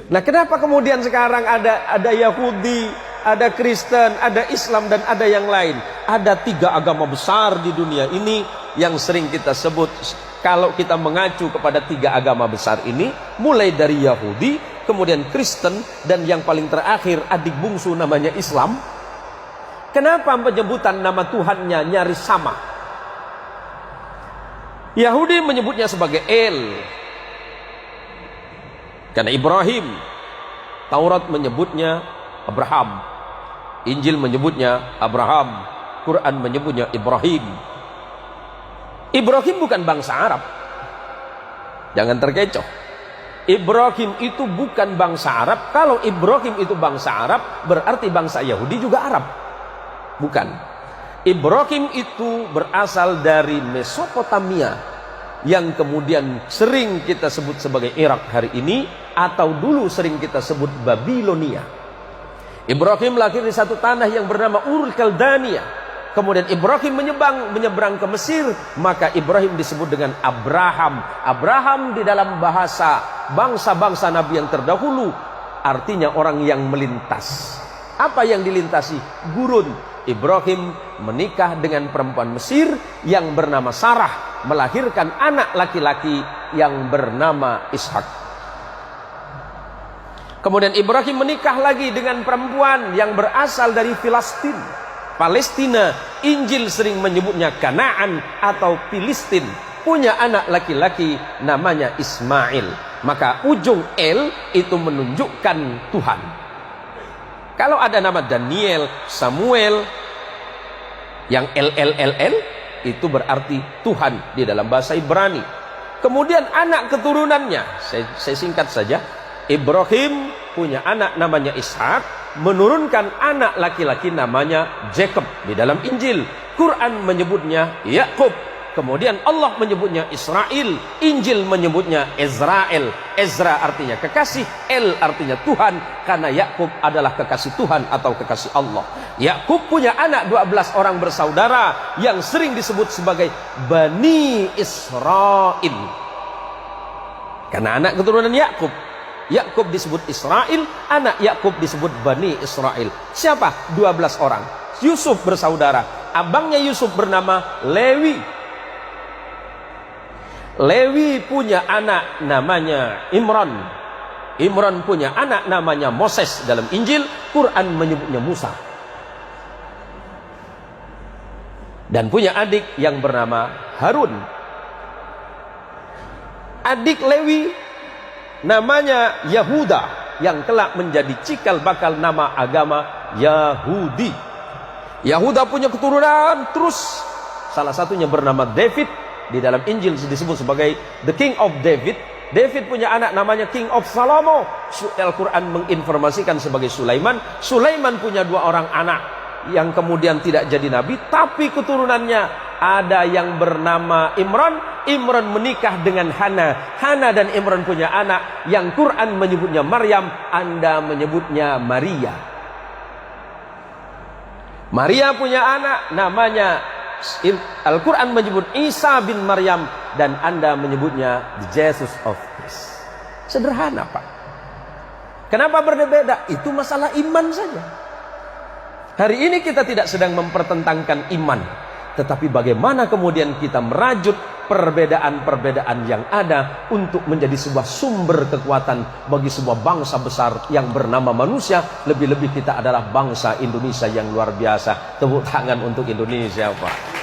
Nah, kenapa kemudian sekarang ada Yahudi, ada Kristen, ada Islam, dan ada yang lain? Ada 3 agama besar di dunia ini yang sering kita sebut. Kalau kita mengacu kepada 3 agama besar ini, mulai dari Yahudi, kemudian Kristen, dan yang paling terakhir adik bungsu namanya Islam. Kenapa penyebutan nama Tuhannya nyaris sama? Yahudi menyebutnya sebagai El, karena Ibrahim. Taurat menyebutnya Abraham, Injil menyebutnya Abraham, Quran menyebutnya Ibrahim. Ibrahim bukan bangsa Arab, jangan terkecoh. Ibrahim itu bukan bangsa Arab. Kalau Ibrahim itu bangsa Arab, berarti bangsa Yahudi juga Arab. Bukan. Ibrahim itu berasal dari Mesopotamia, yang kemudian sering kita sebut sebagai Irak hari ini, atau dulu sering kita sebut Babilonia. Ibrahim lahir di satu tanah yang bernama Ur Kaldania. Kemudian Ibrahim menyeberang ke Mesir, maka Ibrahim disebut dengan Abraham. Abraham di dalam bahasa bangsa-bangsa Nabi yang terdahulu artinya orang yang melintas. Apa yang dilintasi? Gurun. Ibrahim menikah dengan perempuan Mesir yang bernama Sarah, melahirkan anak laki-laki yang bernama Ishak. Kemudian Ibrahim menikah lagi dengan perempuan yang berasal dari Palestina. Injil sering menyebutnya Kanaan atau Filistin. Punya anak laki-laki namanya Ismail. Maka ujung El itu menunjukkan Tuhan. Kalau ada nama Daniel, Samuel, yang LLLL itu berarti Tuhan di dalam bahasa Ibrani. Kemudian anak keturunannya, saya singkat saja. Ibrahim punya anak namanya Ishak, menurunkan anak laki-laki namanya Jacob di dalam Injil. Quran menyebutnya Yakub. Kemudian Allah menyebutnya Israel. Injil menyebutnya Israel. Ezra artinya kekasih, El artinya Tuhan, karena Yakub adalah kekasih Tuhan atau kekasih Allah. Yakub punya anak 12 orang bersaudara yang sering disebut sebagai Bani Israel, karena anak keturunan Yakub. Yakub disebut Israel, anak Yakub disebut Bani Israel. Siapa? 12 orang. Yusuf bersaudara. Abangnya Yusuf bernama Lewi. Lewi punya anak namanya Imran. Imran punya anak namanya Moses dalam Injil. Quran menyebutnya Musa. Dan punya adik yang bernama Harun. Adik Lewi namanya Yahuda, yang kelak menjadi cikal bakal nama agama Yahudi. Yahuda punya keturunan terus. Salah satunya bernama David. Di dalam Injil disebut sebagai the King of David. David punya anak namanya King of Salomo. Al-Quran menginformasikan sebagai Sulaiman. Sulaiman punya 2 orang anak yang kemudian tidak jadi nabi, tapi keturunannya ada yang bernama Imran. Imran menikah dengan Hana. Hana dan Imran punya anak yang Quran menyebutnya Maryam, Anda menyebutnya Maria. Maria punya anak namanya, Al-Quran menyebut Isa bin Maryam, dan Anda menyebutnya the Jesus of Christ. Sederhana, Pak. Kenapa berbeda? Itu masalah iman saja. Hari ini kita tidak sedang mempertentangkan iman, tetapi bagaimana kemudian kita merajut perbedaan-perbedaan yang ada untuk menjadi sebuah sumber kekuatan bagi sebuah bangsa besar yang bernama manusia. Lebih-lebih kita adalah bangsa Indonesia yang luar biasa. Tepuk tangan untuk Indonesia, Pak.